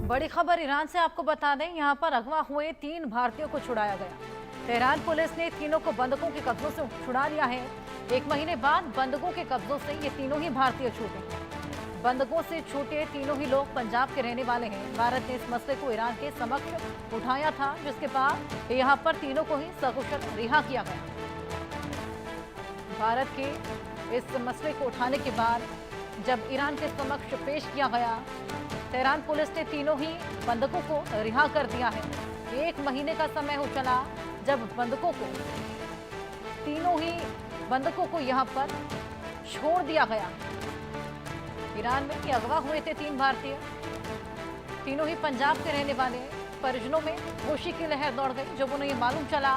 बड़ी खबर ईरान से आपको बता दें, यहां पर अगवा हुए 3 भारतीयों को छुड़ाया गया। तेहरान पुलिस ने तीनों को बंधकों के कब्जों से छुड़ा लिया है। 1 महीने बाद बंधकों के कब्जों से ये तीनों ही भारतीय छूटे। बंधकों से छूटे तीनों ही लोग पंजाब के रहने वाले हैं। भारत ने इस मसले को ईरान के समक्ष उठाया था, जिसके बाद यहाँ पर तीनों को ही सकुशल रिहा किया गया। भारत के इस मसले को उठाने के बाद जब ईरान के समक्ष पेश किया गया, तेहरान पुलिस ने तीनों ही बंधकों को रिहा कर दिया है। 1 महीने का समय हो चला जब तीनों ही बंधकों को यहाँ पर छोड़ दिया गया। ईरान में ये अगवा हुए थे 3 भारतीय, तीनों ही पंजाब के रहने वाले। परिजनों में खुशी की लहर दौड़ गई जब उन्हें ये मालूम चला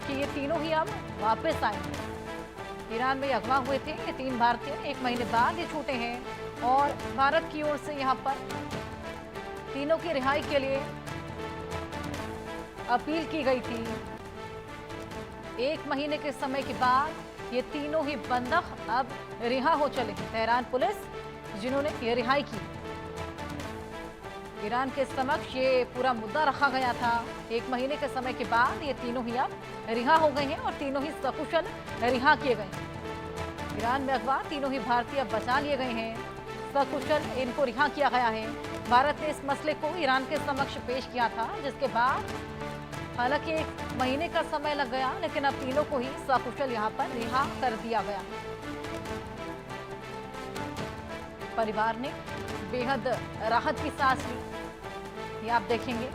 कि ये तीनों ही अब वापस आए। ईरान में अगवा हुए थे ये 3 भारतीय, 1 महीने बाद ये छूटे हैं और भारत की ओर से यहाँ पर तीनों की रिहाई के लिए अपील की गई थी। 1 महीने के समय के बाद ये तीनों ही बंधक अब रिहा हो चले हैं। तेहरान पुलिस जिन्होंने ये रिहाई की, ईरान के समक्ष ये पूरा मुद्दा रखा गया था। 1 महीने के समय के बाद ये तीनों ही अब रिहा हो गए हैं और तीनों ही सकुशल रिहा किए गए हैं। ईरान में अगवा तीनों ही भारतीय बचा लिए गए हैं, सकुशल इनको रिहा किया गया है। भारत ने इस मसले को ईरान के समक्ष पेश किया था, जिसके बाद हालांकि 1 महीने का समय लग गया, लेकिन अब तीनों को ही सकुशल यहाँ पर रिहा कर दिया गया। परिवार ने बेहद राहत की सांस ली। ये आप देखेंगे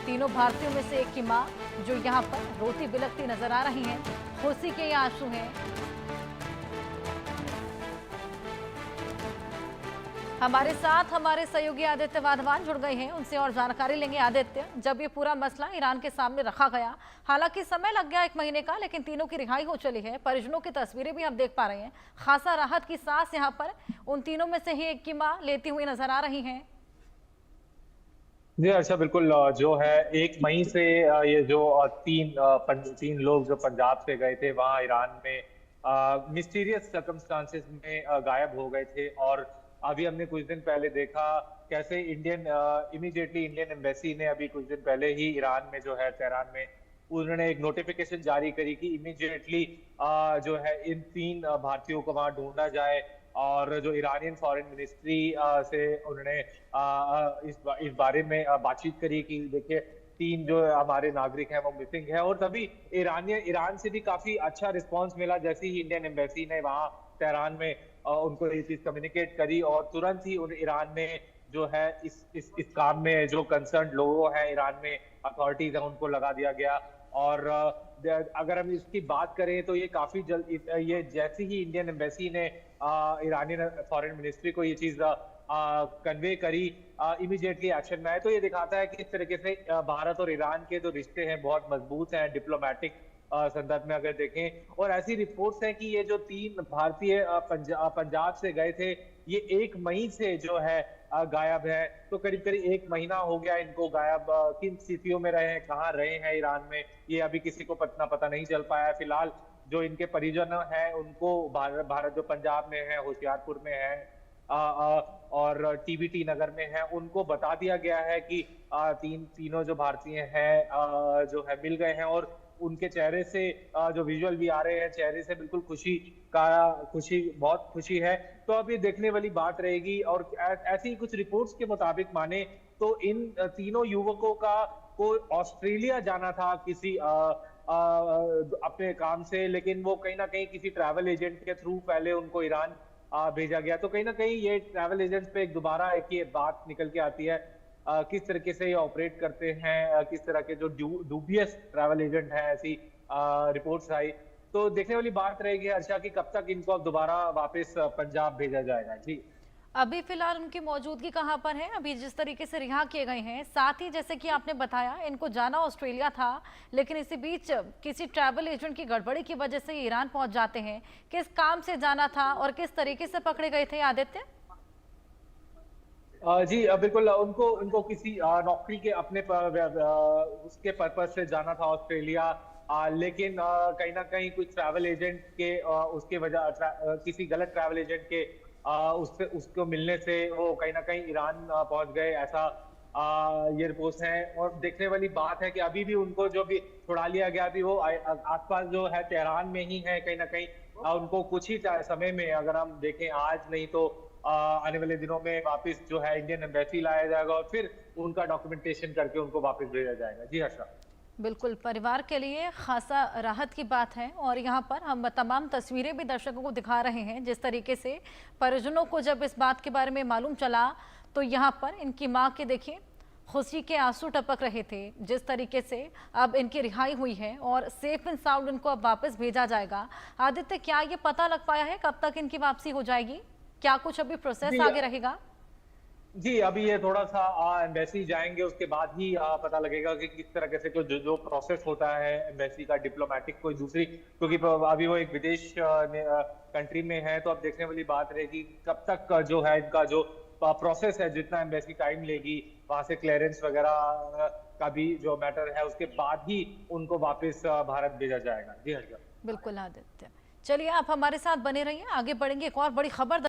तीनों भारतीयों में से एक की मां जो यहाँ पर रोती बिलखती नजर आ रही हैं। खुशी के ये आंसू हैं। हमारे साथ हमारे सहयोगी आदित्य वाधवान जुड़ गए हैं, उनसे और जानकारी लेंगे। आदित्य, जब ये पूरा मसला ईरान के सामने रखा गया, हालांकि समय लग गया 1 महीने का, लेकिन तीनों की रिहाई हो चली है। परिजनों की तस्वीरें भी हम देख पा रहे हैं। खासा राहत की सांस यहाँ पर उन तीनों में से ही एक की मां लेती हुई नजर आ रही हैं। जी अच्छा, बिल्कुल। जो है 1 मई से ये जो 3 लोग जो पंजाब से गए थे वहाँ ईरान में मिस्टीरियस सर्कमस्टांसेस में गायब हो गए थे। और अभी हमने कुछ दिन पहले देखा कैसे इमीडिएटली इंडियन एम्बेसी ने अभी कुछ दिन पहले ही ईरान में जो है तेहरान में उन्होंने एक नोटिफिकेशन जारी करी कि इमीडिएटली जो है इन 3 भारतीयों को वहां ढूंढा जाए। और जो ईरानियन फॉरेन मिनिस्ट्री से उन्होंने इस बारे में बातचीत करी कि देखिए 3 जो हमारे नागरिक हैं वो मिसिंग है। और तभी ईरान से भी काफी अच्छा रिस्पांस मिला जैसे ही इंडियन एम्बेसी ने वहाँ तेहरान में उनको ये चीज कम्युनिकेट करी। और तुरंत ही ईरान ने जो है इस काम में जो कंसर्न लोगों हैं ईरान में अथॉरिटीज हैं उनको लगा दिया गया। और अगर हम इसकी बात करें तो ये काफी जल्द ये जैसे ही इंडियन एम्बेसी ने ईरानियन फॉरेन मिनिस्ट्री को ये चीज कन्वे करी, इमीडिएटली एक्शन में आए। तो ये दिखाता है कि इस तरीके से भारत और ईरान के जो रिश्ते हैं बहुत मजबूत हैं डिप्लोमेटिक संदर्भ में अगर देखें। और ऐसी रिपोर्ट्स हैं कि ये जो 3 भारतीय पंजाब से गए थे ये 1 मई से जो है गायब है। तो करीब करीब 1 महीना हो गया इनको गायब। किन स्थितियों में रहे हैं, कहाँ रहे हैं ईरान में, ये अभी किसी को पता नहीं चल पाया। फिलहाल जो इनके परिजन हैं उनको भारत जो पंजाब में है, होशियारपुर में है और टीबीटी नगर में है, उनको बता दिया गया है कि तीनों जो भारतीय हैं जो है मिल गए हैं। और उनके चेहरे से जो विजुअल भी आ रहे हैं, चेहरे से बिल्कुल बहुत खुशी है। तो अब ये देखने वाली बात रहेगी। और ऐसी कुछ रिपोर्ट्स के मुताबिक माने तो इन तीनों युवकों को ऑस्ट्रेलिया जाना था किसी अपने काम से, लेकिन वो कहीं ना कहीं किसी ट्रैवल एजेंट के थ्रू पहले उनको ईरान भेजा गया। तो कहीं ना कहीं ये ट्रैवल एजेंट्स पे दोबारा एक ये बात निकल के आती है किस तरीके से ये ऑपरेट करते हैं, किस तरह के जो डूबियस ट्रैवल एजेंट हैं, ऐसी रिपोर्ट्स आई। तो देखने वाली बात रहेगी हर्षा की कब तक इनको अब दोबारा वापस पंजाब भेजा जाएगा। जी, अभी फिलहाल उनकी मौजूदगी कहां पर है? अभी जिस तरीके से रिहा किए गए हैं, साथ ही जैसे कि आपने बताया इनको जाना ऑस्ट्रेलिया था, लेकिन इसी बीच किसी ट्रैवल एजेंट की गड़बड़ी की वजह से ईरान पहुंच जाते हैं। किस काम से जाना था और किस तरीके से पकड़े गए थे आदित्य? जी बिल्कुल। उनको किसी नौकरी के अपने उसके पर्पज से जाना था ऑस्ट्रेलिया। लेकिन कहीं ना कहीं कुछ ट्रैवल एजेंट के उसके वजह किसी गलत ट्रैवल एजेंट के उससे उसको मिलने से वो कहीं ना कहीं ईरान पहुंच गए, ऐसा ये रिपोर्ट्स हैं। और देखने वाली बात है कि अभी भी उनको जो भी छुड़ा लिया गया, अभी वो आसपास जो है तेहरान में ही है कहीं ना कहीं। उनको कुछ ही समय में, अगर हम देखें आज नहीं तो आने वाले दिनों में वापस जो है इंडियन एम्बेसी लाया जाएगा और फिर उनका डॉक्यूमेंटेशन करके उनको वापस भेजा जाएगा। जी हर्षा। बिल्कुल, परिवार के लिए खासा राहत की बात है और यहाँ पर हम तमाम तस्वीरें भी दर्शकों को दिखा रहे हैं। जिस तरीके से परिजनों को जब इस बात के बारे में मालूम चला तो यहाँ पर इनकी माँ के देखिए खुशी के आंसू टपक रहे थे। जिस तरीके से अब इनकी रिहाई हुई है और सेफ एंड साउंड इनको अब वापस भेजा जाएगा। आदित्य, क्या ये पता लग पाया है कब तक इनकी वापसी हो जाएगी? क्या कुछ अभी प्रोसेस आगे रहेगा? जी, अभी ये थोड़ा सा एम्बेसी जाएंगे, उसके बाद ही पता लगेगा कि किस तरह से जो जो प्रोसेस होता है एम्बेसी का, डिप्लोमेटिक कोई दूसरी, क्योंकि अभी वो एक विदेश कंट्री में है। तो अब देखने वाली बात रहेगी कब तक जो है इनका जो प्रोसेस है, जितना एम्बेसी टाइम लेगी, वहां से क्लियरेंस वगैरह का भी जो मैटर है, उसके बाद ही उनको वापस भारत भेजा जाएगा। जी हर्षा। बिल्कुल आदित्य, चलिए आप हमारे साथ बने रहिए, आगे बढ़ेंगे। एक और बड़ी खबर